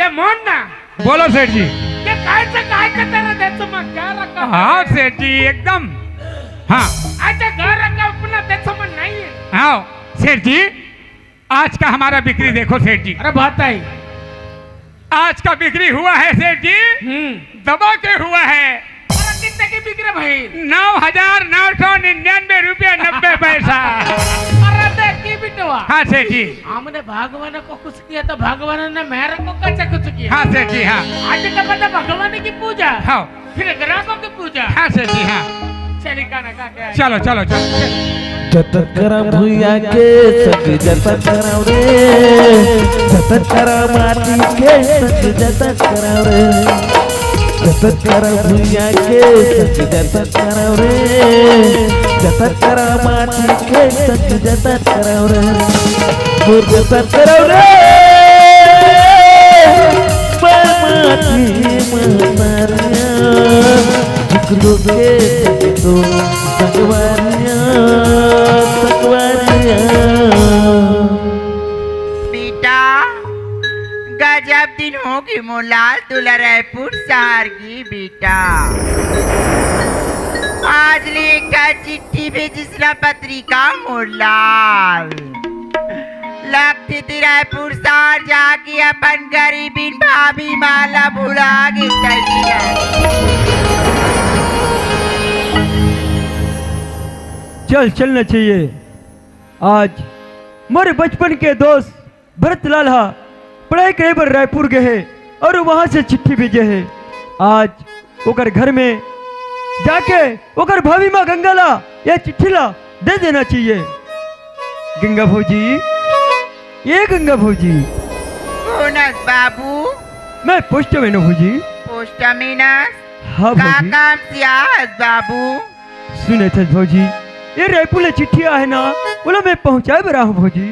ते मोन ना बोलो सेठ जी। ते काय करता ना त्याचं मग क्या रक्कम हाँ सेठ जी एकदम। हाँ अच्छा घर रक्कम पुन्हा त्याचं मग नाहीये। हाँ सेठ जी, आज का हमारा बिक्री देखो सेठ जी। अरे बात आई आज का बिक्री हुआ है सेठ जी, दबा के हुआ है। अरे कितने की बिक्री भाई? 9,999 रुपया 90 पैसा। अरे देख की बिटवा। हाँ सेठ जी। हमने भगवान को कुछ किया तो भगवान ने मेरे को कैसे कुछ किया? हाँ सेठ जी हाँ। आज का पता भगवान की पूजा, हाँ फिर ग्राहकों की पूजा। हाँ सेठ जी हाँ। चलिए खाना खा के आए। चलो चलो चलो। जतन करा भुइया के संग जतन कराओ रे, जतन करा माटी के संग जतन कराओ रे, जतन करा भुइया के संग जतन कराओ रे, जतन करा माटी के संग जतन कराओ रे, मोर जतन कराओ रे माटी महतारिया झुकलो के तो संगवारिया बेटा गजब दिन होगी मोलाल तुला रायपुर शहर की बेटा। आज लेकर चिट्ठी भेजिसला पत्रिका मोलाल लगती थी रायपुर शहर जाके अपन गरीबी भाभी माला भुला चलना चाहिए। आज मोरे बचपन के दोस्त भरतलाल हा पढ़ाई करे पर रायपुर गए है और वहां से चिट्ठी भेजे है। आज ओकर घर में जाके ओकर भाभी माँ गंगाला या चिट्ठी ला दे देना चाहिए। गंगा भौजी, ये गंगा भौजी। बाबू मैं पोस्टमैन हूँ भौजी। पोस्टमैनस हाँ का भौजी। काम सियास बाबू। सुने थे भौजी, ये रायपुर ले चिट्ठिया है ना, बोला मैं पहुँचाए बरा हूँ भौजी।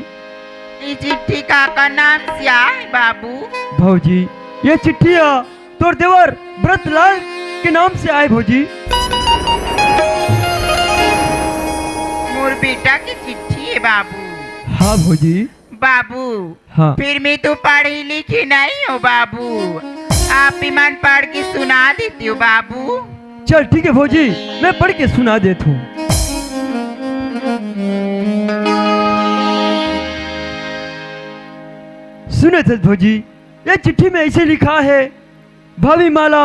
ये चिट्ठी का नाम सिया है बाबू। भौजी ये चिट्ठिया तोर देवर भरतलाल के नाम से आए भौजी। मोर बेटा की चिट्ठी है बाबू। हाँ भौजी। बाबू हाँ। फिर मैं तो पढ़ी लिखी नहीं हो बाबू, आप भी मन पढ़ के सुना देती हो बाबू। चल ठीक है भौजी, मैं पढ़ के सुना देता हूँ। सुने थे भौजी, ये चिट्ठी में ऐसे लिखा है, भाभी माला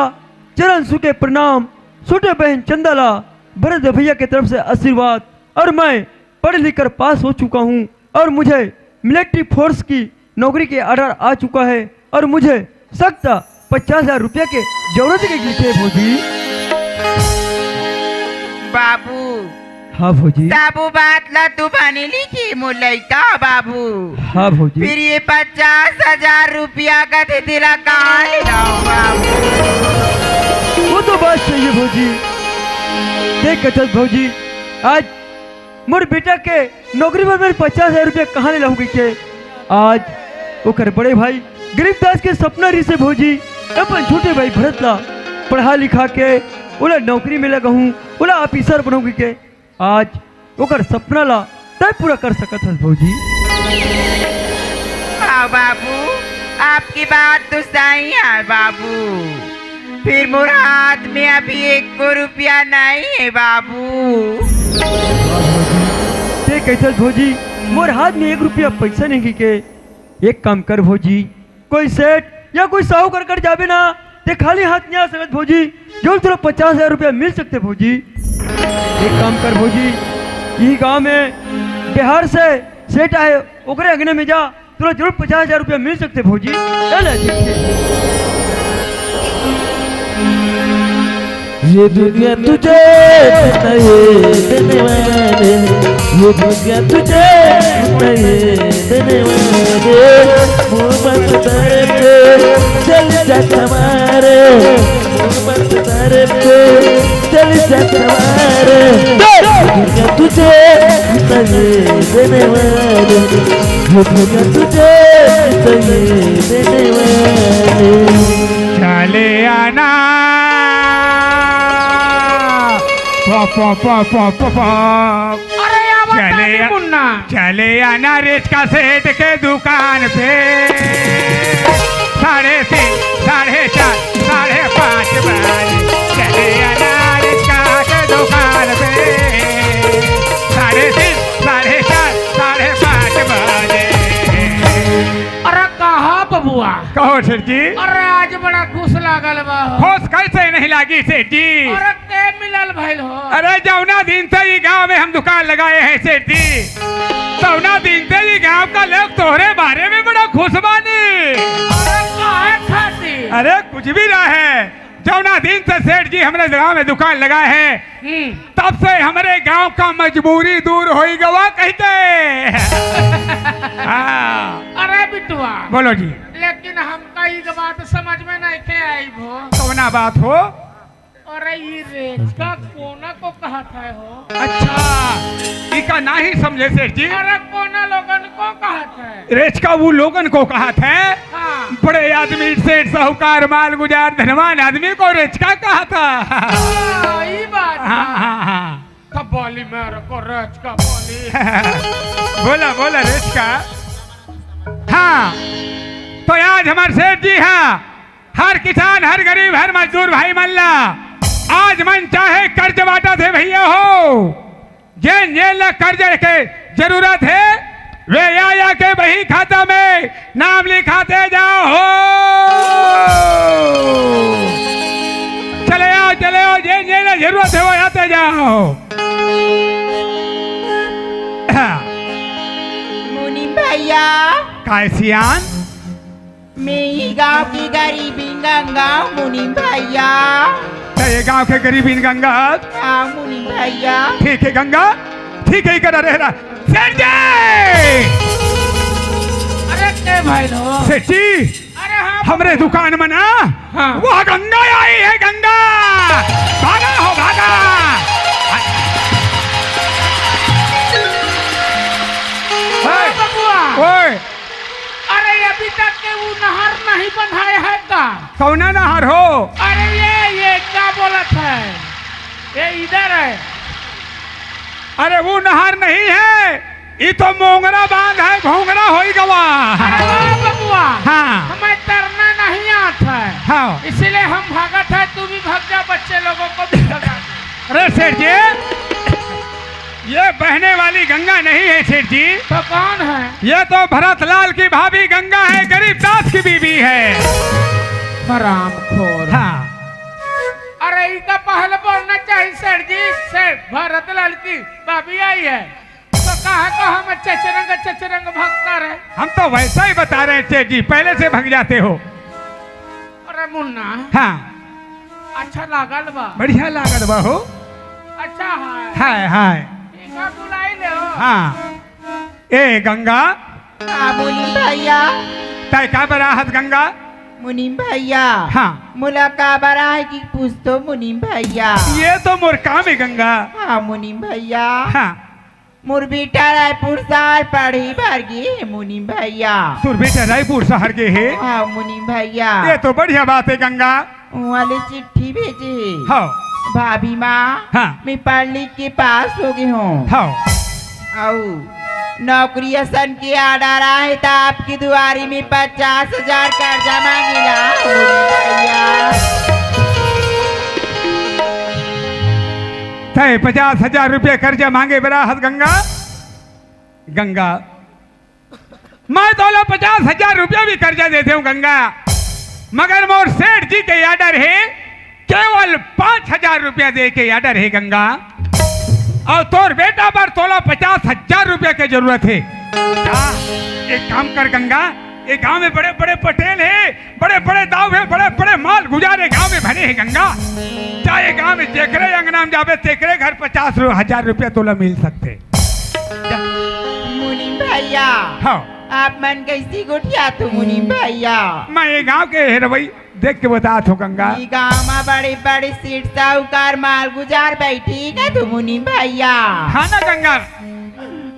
चरण सुके प्रणाम, छोटे बहन चंदाला भरत भैया की तरफ से आशीर्वाद, और मैं पढ़ लिख कर पास हो चुका हूँ और मुझे मिलिट्री फोर्स की नौकरी के ऑर्डर आ चुका है और मुझे सख्त 50,000 रुपया के जरूरत के लिखे भौजी। बाबू हाँ भौजी। साबू बात ला तू बनी लिखी मुलई का बाबू। हाँ भौजी। फिर ये 50,000 रुपया का दे दिला कहाँ ले लाऊं बाबू? वो तो बात सही है भौजी। देख कथक भौजी, आज मोर बेटा के नौकरी पर मैं 50,000 रुपया कहाँ ले लाऊंगी के? आज ओकर बड़े भाई गरीबदास के सपना रही से भौजी, अपन छोटे भाई भरतला पढ़ा लिखा के ओला नौकरी में लगा हूँ, ओला ऑफिसर बनाऊंगी के। आज ओकर सपना ला तय पूरा कर सकत हस भौजी। हाँ बाबू, आपकी बात तो सही है बाबू। फिर मोर हाथ में अभी 1 रुपया नहीं है बाबू। ते कैसे भौजी, मोर हाथ में 1 रुपया पैसा नहीं के। एक काम कर भौजी, कोई सेठ या कोई साहूकार कर जाबे ना, ते खाली हाथ नहीं आ सकत भौजी, जो तुरा 50,000 रुपया मिल सकते भौजी। एक काम कर भौजी, यही गांव में बिहार से सेठ आए, ओकरे अगने में जा, तुरा जरूर 50,000 रुपया मिल सकते भौजी। चल ये दुनिया तुझे नहीं देने वाले, ये दुनिया तुझे नहीं देने वाले, मोहब्बत तारे पे चल जा तुम्हारे, मोहब्बत तारे पे चल जा तुम्हारे, दुनिया तुझे नहीं देने वाले, ये दुनिया तुझे नहीं देने वाले। चले आना अरे चले मुन्ना, चले आना रेच का सेठ के दुकान पे, 3:30, 4:30, 5:30 बजे चले आना रिक्शा के दुकान पे। 3:30, 4:30, 5:30 बजे। अरे कहा बबुआ? कहो सेठ जी। अरे आज बड़ा खुश लागल बा हो। खुश कैसे नहीं लागी सेठ जी? अरे के मिलल भइल हो? अरे जौना दिन से ही गांव में हम दुकान लगाए हैं सेठ जी, तौना दिन से ही गांव का लोग तोहरे बारे में बड़ा खुश बानी। अरे काहे खातिर? अरे कुछ भी ना है, जौना दिन से सेठ जी हमारे गांव में दुकान लगाए हैं तब से हमारे गांव का मजबूरी दूर हो गवा कहते। हाँ। अरे बिटुआ बोलो जी। लेकिन हमका ई बात समझ में नहीं के आई भो। कौना बात हो? अरे ये रेखा कोना को कहा था हो? अच्छा इका नहीं समझे सेठ जी। अरे कोना लोगन को कहा था? रेचका वो लोगन को कहा था। हाँ। बड़े आदमी सेठ साहूकार माल गुजार धनवान आदमी को रेचका कहा था। ये बात हाँ हाँ हाँ। तब बोली मेरे को रेचका बोली। बोला बोला रेचका। हाँ तो आज हमारे सेठ जी हाँ, हर किसान हर गरीब हर मजदूर भाई मल्ला आज मन चाहे कर्ज बांटा थे भैया हो। जिन जिन कर्ज के जरूरत है वे या के वही खाता में नाम लिखाते जाओ हो। चले आओ जिन जिन जरूरत है वो आते जाओ। मुनीम भैया कैसियान मैं ही गांव की गरीबी गंगा मुनीम भैया। ये गांव के गरीबी गंगा। हाँ मुनीम भैया। ठीक है गंगा, ठीक है करा रहा सेठ जी। अरे के भाई हो? सेठ जी अरे हाँ हमरे दुकान में ना हाँ। वह गंगा आई है। गंगा भागा हो भागा। अरे बबुआ ओए अरे अभी तक के वो नहर नहीं बंधाए है का? कौना नहर हो? अरे ये क्या बोलत है? ये इधर है। अरे वो नहर नहीं है, ये तो मोंगरा बांध है। घोंगरा हो गवा। अरे वाह बबुआ हाँ हमें तैरना नहीं आता है। हाँ इसीलिए हम भागत है। तू भी भाग जा, बच्चे लोगों को भी भगा दे। अरे सेठ जी ये बहने वाली गंगा नहीं है सेठ जी। तो कौन है? ये तो भरतलाल की भाभी गंगा है, गरीबदास की बीवी है। हराम खोर। हाँ अरे इनका पहले बोलना चाहिए सर जी। सर भरतलाल की भाभी आई है तो कहा हम चचरंग भगता रहे। हम तो वैसा ही बता रहे हैं सेठ जी, पहले से भग जाते हो। अरे मुन्ना हाँ अच्छा लागल बा। बढ़िया लागत बा हो। अच्छा है। हाय हाय इनका बुलाई ले हो। हाँ ए गंगा हाँ मुनीम भैया। तय का बराहत गंगा। मुनीम भैया हाँ मुला का बरा है कि पूछ तो मुनीम भैया। ये तो मोर काम है गंगा। हाँ मुनीम भैया। हाँ मोर बेटा रायपुर शहर पढ़ी भर गए मुनीम भैया। तुर बेटा रायपुर शहर के है। हाँ मुनीम भैया। ये तो बढ़िया बात है गंगा। वाले चिट्ठी भेजे। हाँ भाभी माँ हाँ मैं पढ़ लिख के पास हो गई हूँ। हाँ नौकरी असन के आर्डर आए तो आपकी दुआरी में 50,000 कर्जा मांगिला भैया। तय 50,000 रुपये कर्जा मांगे बराहत गंगा। गंगा मैं तो 50,000 रुपया भी कर्जा देते हूँ गंगा, मगर मोर सेठ जी के आर्डर है केवल 5,000 रुपया दे के आर्डर है गंगा। और तोर बेटा पर तोला 50,000 रुपया की जरूरत है। क्या एक काम कर गंगा, एक गांव में बड़े बड़े पटेल है, बड़े बड़े दाव है, बड़े बड़े माल गुजारे गांव में भरे है गंगा। चाहे गांव में जेकरे अंगनाम जावे तेकरे घर 50,000 रुपया तोला मिल सकते। मुनीम भैया हाँ आप मन कैसी गोठिया तो मुनीम भैया। मैं ये गांव के है रवई देख के बता थो गंगा। ये गांव में बड़े बड़े सेठ साहूकार माल गुजार बैठी का तो मुनीम भैया। हाँ ना गंगा।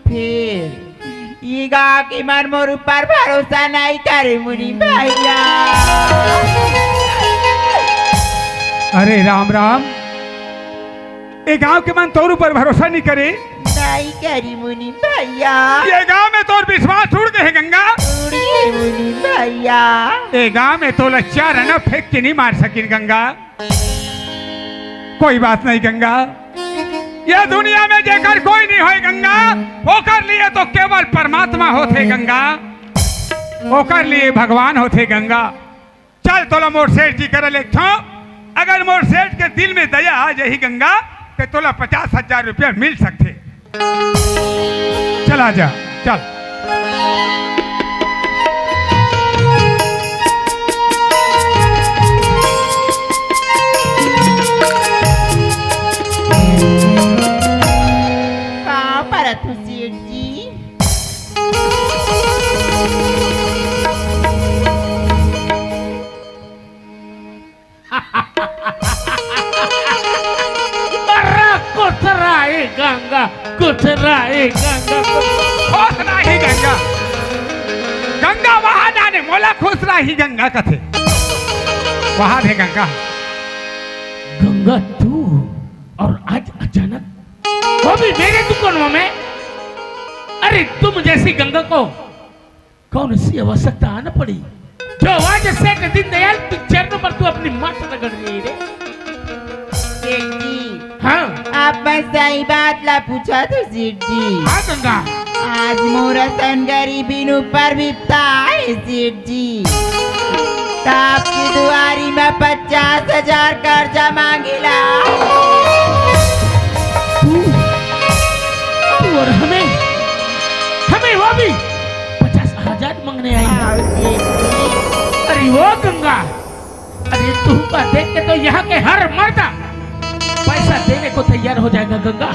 फिर ये गांव के मन मोर ऊपर भरोसा नहीं करे मुनीम भैया। अरे राम राम, ये गांव के मन तोर ऊपर भरोसा नहीं करे। नहीं करी मुनीम भैया। ये गांव में तोर विश्वास उड़ गए है गंगा। उड़ी मुनि भैया। ए गांव में तो लच्चा रहना फेंक के नहीं मार सकी गंगा। कोई बात नहीं गंगा, ये दुनिया में जेकर कोई नहीं होए गंगा, ओकर लिए तो केवल परमात्मा होते गंगा, ओकर लिए भगवान होते गंगा। चल तोला मोर सेठ जी कर ले छो, अगर मोर सेठ के दिल में दया आ जाही गंगा तो तोला 50,000 रुपया मिल सकते। चला जा चल। कहाँ पर तू सेठ जी? कुथराए गंगा, कुथराए गंगा, खुश रही गंगा। गंगा वहां जाने मोला खुश रही गंगा कथे वहां थे गंगा। गंगा तू और आज अचानक वो भी मेरे दुकानों में? अरे तुम जैसी गंगा को कौन सी आवश्यकता आना पड़ी जो आज सेठ दीनदयाल पिक्चर पर तू अपनी माथा रगड़ रही रे? सेठ जी, हाँ आप बस सही बात ला पूछा तो सेठ जी। हाँ गंगा, आज मोरा सन गरीबी नु पर विपता है सेठ जी। तो आपकी दुआरी में 50,000 कर्जा मांगिला। तू और हमें हमें वो भी 50,000 मांगने आई है। आओ सेठ जी। अरे वो गंगा, अरे तू का देख के तो यहाँ के हर मर्द पैसा देने को तैयार हो जाएगा गंगा।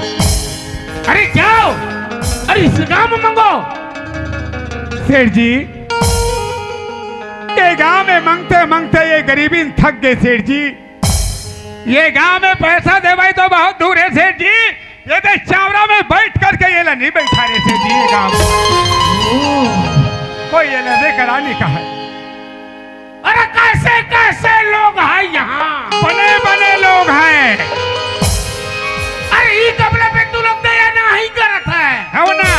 अरे जाओ, अरे इस गांव में मांगो। सेठ जी, ये गांव में मांगते मांगते ये गरीबी थक गए सेठ जी। ये गांव में पैसा दे भाई तो बहुत दूर है सेठ जी, ये तो चावड़ा में बैठ करके ये ला नहीं बैठा रहे सेठ जी। ये गांव कोई ये ला दे कराने का है। अरे कैसे कैसे लोग हैं यहाँ? बने बने लोग हैं। अरे ये कपड़े पे तू लोग दया नहीं करत है ना?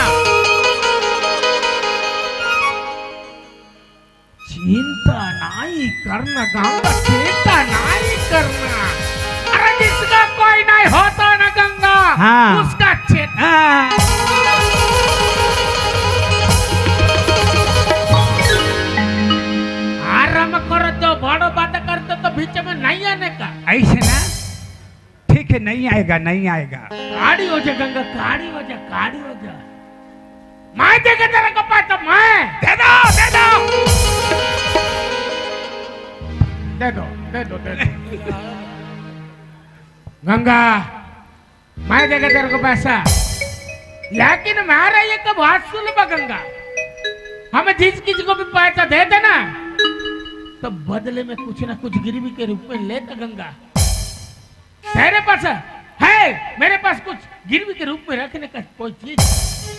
चिंता नहीं करना गंगा, चिंता नहीं करना। अरे जिसका कोई नहीं होता ना गंगा, हाँ। उसका चिंता। आराम करो तो बड़ो बात करते तो बीच में नहीं आने का। ऐसे ना ठीक है, नहीं आएगा नहीं आएगा। काड़ी हो जा गंगा, काड़ी हो जा, काड़ी हो जा। मैं देखे तेरे को पाता, मैं दे दो दे दो दे दो दे दो दे दो। गंगा, मैं देगा तेरे को पैसा, लेकिन हमारा ये कब हाथ सुन बा गंगा। हमें जिस किसी को भी पैसा दे देना तो बदले में कुछ ना कुछ गिरवी के रूप में लेता गंगा। तेरे पास है, मेरे पास कुछ गिरवी के रूप में रखने का कोई चीज,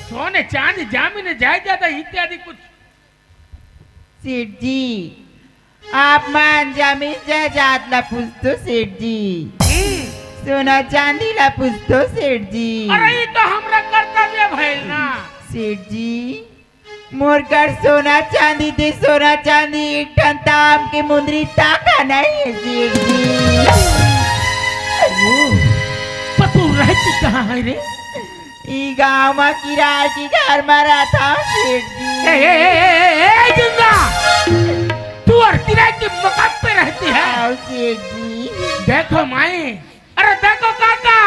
सोने चांदी जामीन जायदाद इत्यादि कुछ? सेठ जी, आप मान जमीन जायदाद ला पूछतो सेठ जी, सोना चांदी ला पूछतो सेठ जी। अरे ये तो हमरा कर्तव्य भइल ना सेठ जी। मोर कर सोना चांदी दे, सोना चांदी एक टन ताम के मुंदरी ताका नहीं है सेठ जी। पतू रहती कहाँ है रे? ई गाँव में किराए की घर में रहता हूँ सेठ जी। गंगा, तू और किराए के मकान पे रहती है? आओ सेठ जी। देखो माई, अरे देखो काका,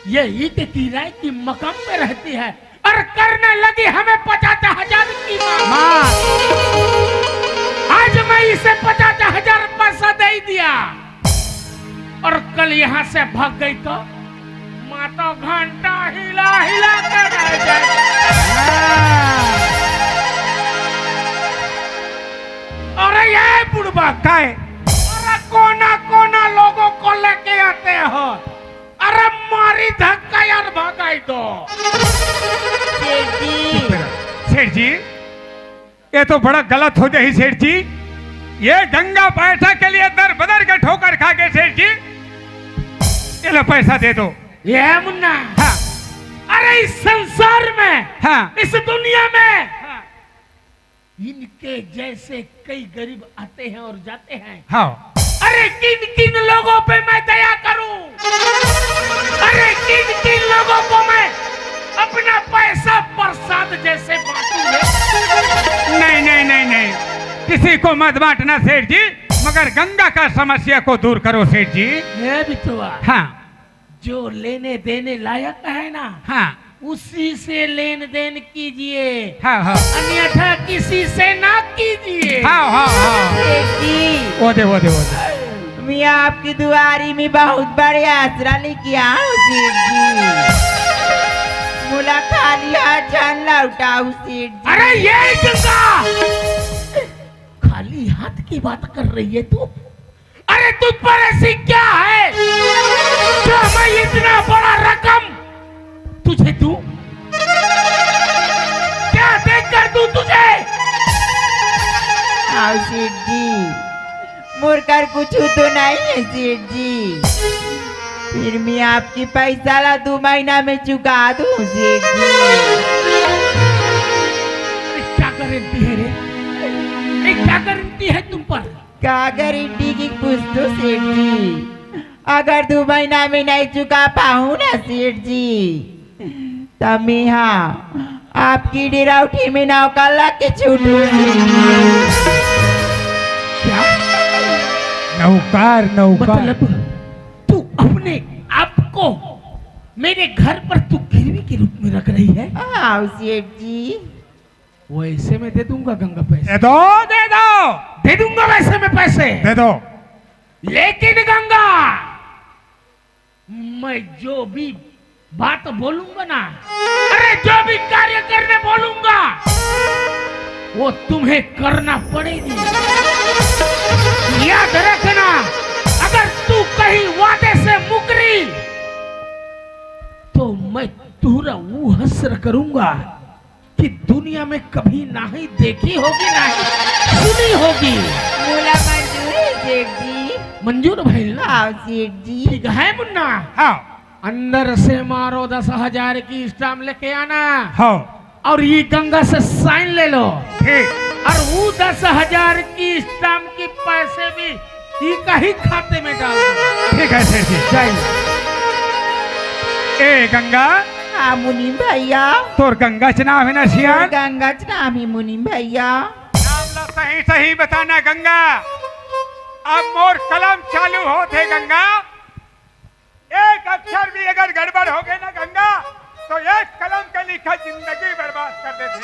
ये ईट किराए की मकान पे रहती है और करने लगी हमें 50,000 की मांग। आज मैं इसे 50,000 पैसा दे दिया और कल यहाँ से भाग गई तो माँ तो घंटा हिला हिला कर रह जाएगी। अरे ये बुढ़बा का है? अरे कोना कोना लोगों को लेके आते हो, अरे मारी धक्का यार भगाई दो। सेठ जी, सेठ जी, ये तो बड़ा गलत हो जाए सेठ जी। ये गंगा पैसा के लिए दर बदर के ठोकर खा गए सेठ जी। ये लो पैसा दे दो। ये मुन्ना, हाँ अरे इस संसार में, हाँ इस दुनिया में इनके जैसे कई गरीब आते हैं और जाते हैं। हाँ अरे किन किन लोगों पे मैं दया करूं? अरे किन किन लोगों को मैं अपना पैसा प्रसाद जैसे बांटूं? नहीं नहीं नहीं नहीं, किसी को मत बांटना सेठ जी, मगर गंगा का समस्या को दूर करो सेठ जी। ये बिटुआ, हाँ जो लेने देने लायक है ना, हाँ उसी से लेन देन कीजिए, हाँ हाँ अन्यथा किसी से ना कीजिए। हाँ हाँ हाँ, सेठ जी, वो दे वो दे वो दे। मैं आपकी दुआरी में बहुत बड़े आसरा लेके आऊं सेठ जी। मुला खाली हाथ जान लौटाऊं सेठ जी। अरे ये गंगा, खाली हाथ की बात कर रही है तू? अरे तुझ पर ऐसी क्या है जो मैं इतना बड़ा रकम तुझे दूं? क्या देख कर दूं तुझे? आओ सेठ जी, मुड़कर कुछ तो नहीं है सेठ जी। फिर मैं आपकी पैसा ला 2 महीना में चुका दूं सेठ जी। अरे क्या गारंटी है रे? अरे क्या गारंटी है तुम पर? क्या गारंटी की पूछ दो सेठ जी। अगर 2 महीना में नहीं चुका पाऊं ना सेठ जी, तब मैं हाँ आपकी डेराउठी में नौका ला के छूटूंगी। क्या नौकार नौकार, मतलब तू अपने आप को मेरे घर पर तू गिरवी के रूप में रख रही है? आओ सेठ जी। वैसे मैं दे दूंगा गंगा पैसे, दे दो दे दो दे दूंगा वैसे मैं पैसे, दे दो। लेकिन गंगा, मैं जो भी बात बोलूंगा ना, अरे जो भी कार्य करने बोलूंगा, वो तुम्हें करना पड़ेगी। याद रखना, अगर तू कहीं वादे से मुकरी तो मैं तुरा वो हसर करूंगा कि दुनिया में कभी ना ही देखी होगी ना ही सुनी होगी। मुला मंजूर है सेठ जी। मंजूर भाई ना? आओ सेठ जी। ठीक है मुन्ना, हाँ अंदर से मारो 10,000 की स्टाम्प लेके आना, हाँ और ये गंगा से साइन ले लो, ठीक और वो 10,000 की स्टाम्प की पैसे भी ये का ही खाते में डाल दो। ठीक है सेठ जी। चाहिए ए गंगा, हाँ मुनीम भैया। तोर गंगा चनाव है ना सियान? गंगा नाम ही मुनीम भैया। नाम ला सही सही बताना गंगा। अब मोर कलम चालू होते गंगा, एक अक्षर भी अगर गड़बड़ हो गए ना गंगा, तो एक कलम का लिखा जिंदगी बर्बाद कर देते।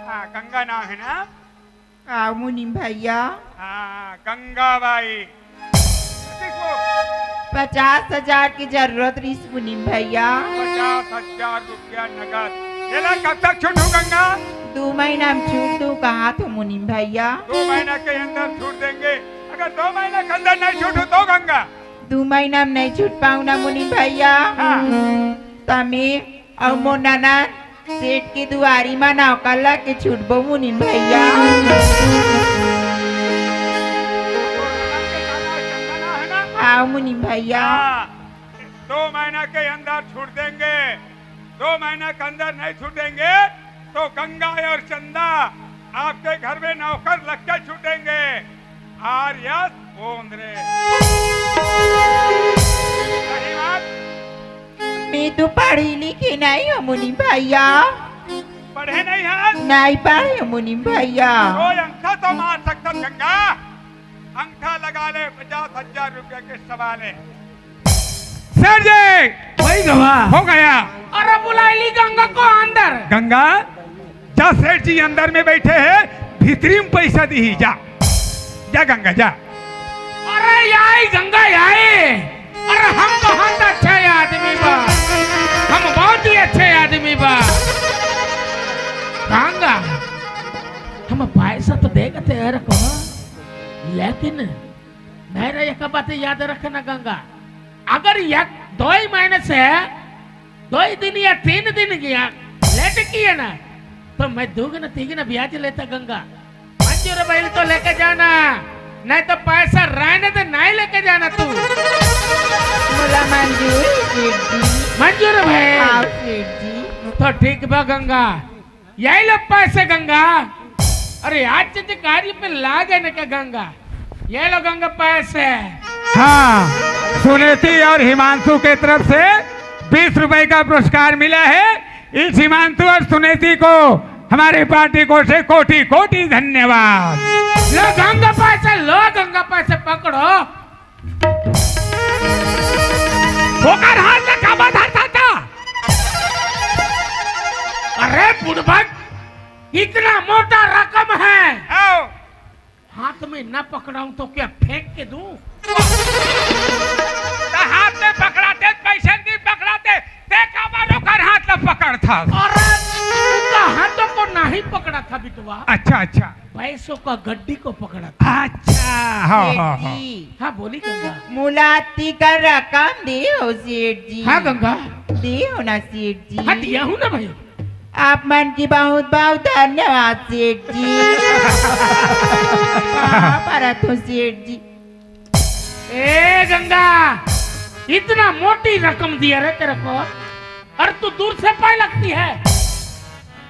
हाँ गंगा नाम है ना? आओ मुनीम भैया। हाँ गंगा बाई। 50,000 की जरूरत रही मुनीम भैया। 50,000 रुपया नगद। ये ला कब तक छूटू गंगा? 2 महीना में छूट दूं कहा तो मुनीम भैया। 2 महीना के अंदर छूट देंगे। अगर 2 महीने के अंदर नहीं छूटू तो गंगा? 2 महीना में नहीं छूट पाऊँ ना मुनीम भैया, हाँ। तमे और मोनाना सेठ की दुआरी में नौका ला के छूटबो मुनीम भैया। आओ मुनीम भैया। 2 महीना के अंदर छूट देंगे। 2 महीना के अंदर नहीं छूटेंगे तो गंगा और चंदा आपके घर में नौकर लग के छूटेंगे। आर्यस बोंद्रे। सही बात? मैं तो पढ़ी लिखी नहीं हूँ मुनीम भैया। पढ़े नहीं है? नहीं पढ़े हूँ मुनीम भैया। कोई अंगठा तो मार सकता गंगा। अंगठा लगा ले, 50,000 रुपए के सवाल है। सर जी वही गवाह हो गया। अरे बुलाई ली गंगा को अंदर। गंगा जा, सेठ जी अंदर में बैठे हैं, भीतरी में पैसा दी जा। जा गंगा जा। अरे याई गंगा याई, अरे हम बहुत अच्छे आदमी बा, हम बहुत ही अच्छे आदमी बा। गंगा हम पैसा तो देगा तेरे को, लेकिन मेरा एक बात याद रखना गंगा, अगर यह 2 महीने से 2 दिन या 3 दिन गया लेट किया ना, तो मैं 2 3 ब्याज लेता गंगा। मंजूर बैल तो लेके जाना, नहीं तो पैसा रहने तो नहीं लेके जाना तू। मुला मंजूर सेठ जी। मंजूर भाई हाँ सेठ जी। तो ठीक बा गंगा, यही लो पैसे गंगा। अरे आज से कार्य पे लागे न क्या गंगा, ये लो गंगा पैसे। हाँ, सुनेती और हिमांशु के तरफ से 20 रुपए का पुरस्कार मिला है। इस हिमांशु और सुनेती को हमारी पार्टी को से कोटि कोटि धन्यवाद। लो गंगा पैसे, लो गंगा पैसे पकड़ो। होकर हाथ रखा बधाता था। अरे बुड़बक, इतना मोटा रकम है, आओ। हाथ में न पकड़ाऊं तो क्या फेंक के दूं? तो हाथ में पकड़ाते, पैसे नहीं पकड़ाते, देखा मानो कर हाथ में पकड़ था। अरे उनका हाथों को नहीं पकड़ा था बिटवा, अच्छा अच्छा पैसों का गड्डी को पकड़ा था। अच्छा, हाँ सेठ हाँ हाँ। जी, हाँ बोली गंगा। मुलाती का रकम दे हो सेठ जी। हाँ गंगा, दे हो ना सेठ जी। हाँ दिया हूँ ना भाई। आप मन की बहुत बहुत धन्यवाद सेठ जी। परत हो सेठ जी। ए गंगा, इतना मोटी रकम दिया रे तेरे को, और तू दूर से पाई लगती है।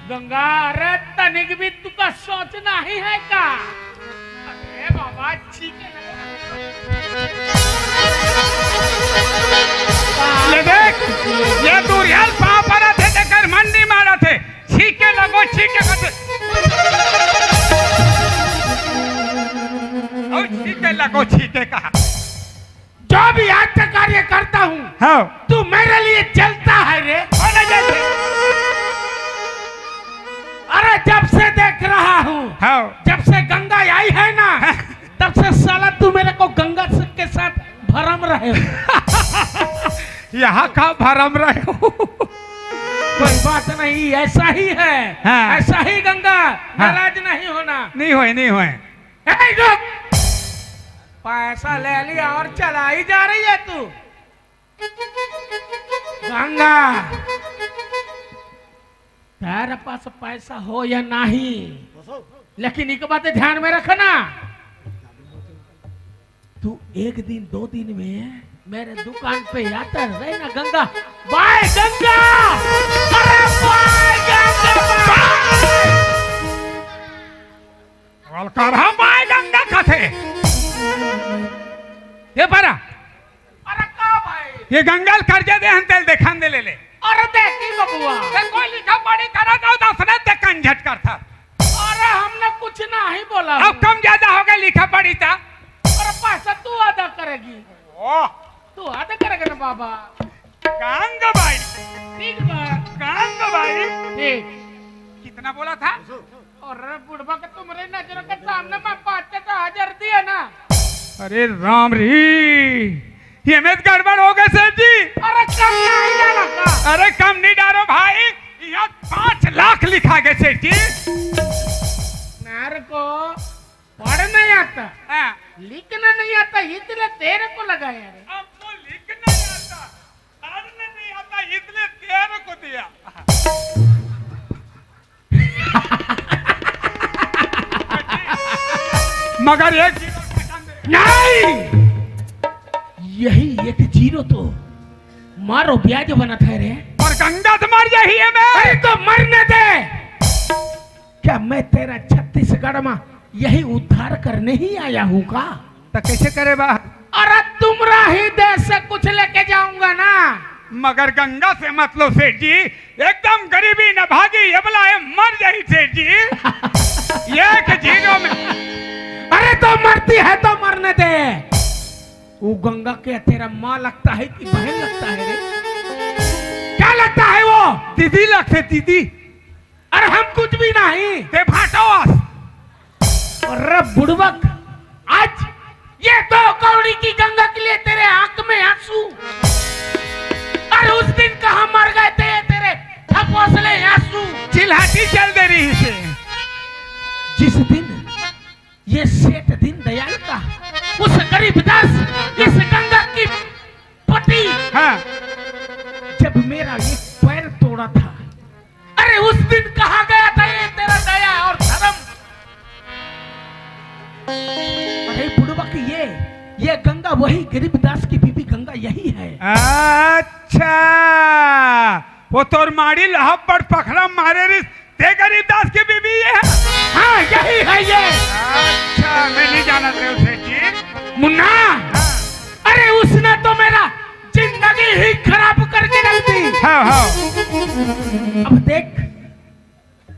गंगा अरे तनिक भी तू का सोचना ही है का? अरे बाबा ठीक ये देख, ये दूरियाल पाँव पर थे देखकर मन नहीं मारा थे। छीके लगो छीके करते। और छीके लगो छीके कहा। जो भी आज का कार्य करता हूँ, हाँ। तू मेरे लिए जलता है रे। होने जैसे। अरे जब से देख रहा हूँ, हाँ। जब से गंगा आई है ना, तब से साला तू मेरे को गंगा के साथ भरम रहे हो। यहाँ का भरम रहे हो। कोई बात नहीं, ऐसा ही है। हाँ। ऐसा ही गंगा, हाँ। नाराज नहीं होना। नहीं हुए नहीं हुए। ए, रुक! पैसा ले लिया और चला ही जा रही है तू। गंगा, तेरे पास पैसा हो या नहीं, लेकिन एक बात ध्यान में रखना, तू एक दिन 2 दिन में मेरे दुकान पे आता रहे ना गंगा। बाय गंगा, अरे बाय गंगा, कर हम आए गंगा कथे। ये परा, अरे का भाई, ये गंगल कर्जे दे हम तेल देखान दे ले ले। अरे देखी बबुआ, ते कोई लिखा पढ़ी करा तो दसने ते कंझट कर था। अरे हमने कुछ नहीं बोला। अब कम ज्यादा हो गया लिखा पढ़ी था। अरे पैसा तू अदा करेगी, ओह, तू अदा करेगा ना बाबा। गंगा भाई, ठीक बा, गंगा भाई। ठीक। कितना बोला था? और बुढ़वा के तुम्हारे नजरों के सामने मैं 5,000 दिया ना। अरे राम री, ये में गड़बड़ हो गए सेठ जी। अरे कम नहीं डाला का? अरे कम नहीं डालो भाई, यहाँ 5 लाख लिखा गया सेठ जी। मेरे को पढ़ नहीं आता, हाँ। लिखना नहीं आता, इसलिए तेरे को लगाया रे। अब तो लिखना नहीं आता, पढ़ना नहीं आता, इसलिए तेरे को दिया। मगर एक जीरो पसंद है। नहीं, यही 1 0 तो मारो ब्याज बना था रे। और गंगा तो मर जाही है मैं। अरे तो मरने दे। क्या मैं तेरा छत्तीसगढ़ में यही उद्धार करने ही आया हूँ का? तो कैसे करे बा? अरे तुमरा ही देश से कुछ लेके जाऊंगा ना। मगर गंगा से मतलब सेठ जी, एकदम गरीबी न भागी, ये बोला है मर जाही सेठ जी। 1 0 में। अरे तो मरती है तो मरने दे। वो गंगा के तेरा माँ लगता है कि बहन लगता है रे? क्या लगता है वो? दीदी लगते दीदी। अरे हम कुछ भी नहीं। ते फाटो। अरे बुड़बक, आज ये 2 कौड़ी की गंगा के लिए तेरे आंख में आंसू। अरे उस दिन कहाँ मर गए थे तेरे थपोसले आंसू? चिल्हाटी चल दे रही से। जिस दिन ये सेठ दीन दयाल का उस गरीबदास इस गंगा की पति, हाँ। जब मेरा ये पैर तोड़ा था, अरे उस दिन कहा गया था ये तेरा दया और धर्म। अरे बुढ़वा की ये गंगा वही गरीबदास की बीबी गंगा अच्छा वो तोर माड़ी लहब पर पखड़ा मारे रिस ते गरीबदास की बीबी ये है। हाँ यही है ये। अच्छा मैं नहीं जाना थे उसे जी। मुन्ना अरे उसने तो मेरा जिंदगी ही खराब करके रख दी। हाँ हाँ अब देख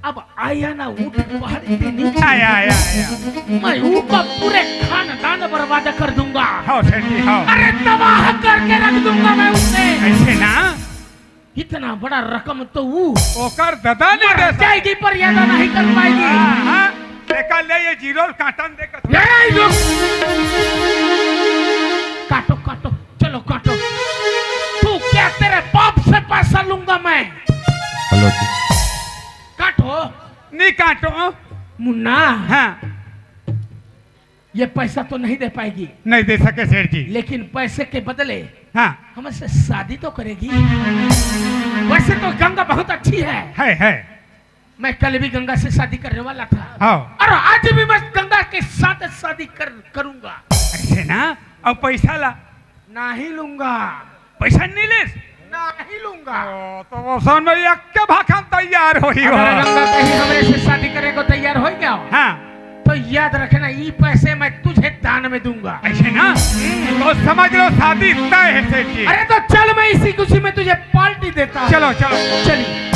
अब आया ना ऊँट पहाड़ी के नीचे आया आया आया मैं ऊपर पूरे खानदान बर्बाद कर दूंगा। हाँ सेठ जी हाँ। अरे तबाह करके रख दूंगा मैं उसे। ऐसे ना इतना बड़ा रकम तो वो ओकर दादा नहीं मर दे सकता। जाएगी पर यादा नहीं कर पाएगी। हाँ, हाँ, देखा ले ये जीरो काटन देखा ये लोग काटो काटो चलो काटो। तू क्या तेरे बाप से पैसा लूंगा मैं। हेलो जी काटो नहीं काटो। मुन्ना हाँ ये पैसा तो नहीं दे पाएगी नहीं दे सके सेठ जी। लेकिन पैसे के बदले हाँ हमसे शादी तो करेगी। वैसे तो गंगा बहुत अच्छी है। मैं कल भी गंगा से शादी करने वाला था हाँ और आज भी मैं गंगा के साथ शादी करूंगा। ऐसे ना अब पैसा ला नहीं लूंगा पैसा नहीं ले नहीं लूंगा। तो वो सोन में एक के भाखम तैयार हो ही अगर गंगा कहीं हमरे से शादी करने को तैयार हो गया हाँ तो याद रखना ये पैसे मैं तुझे दान में दूंगा। ऐसे ना तो समझ लो शादी तय है सेठ जी। अरे तो चल मैं इसी खुशी में तुझे पार्टी देता हूँ। चलो चलो चलिए।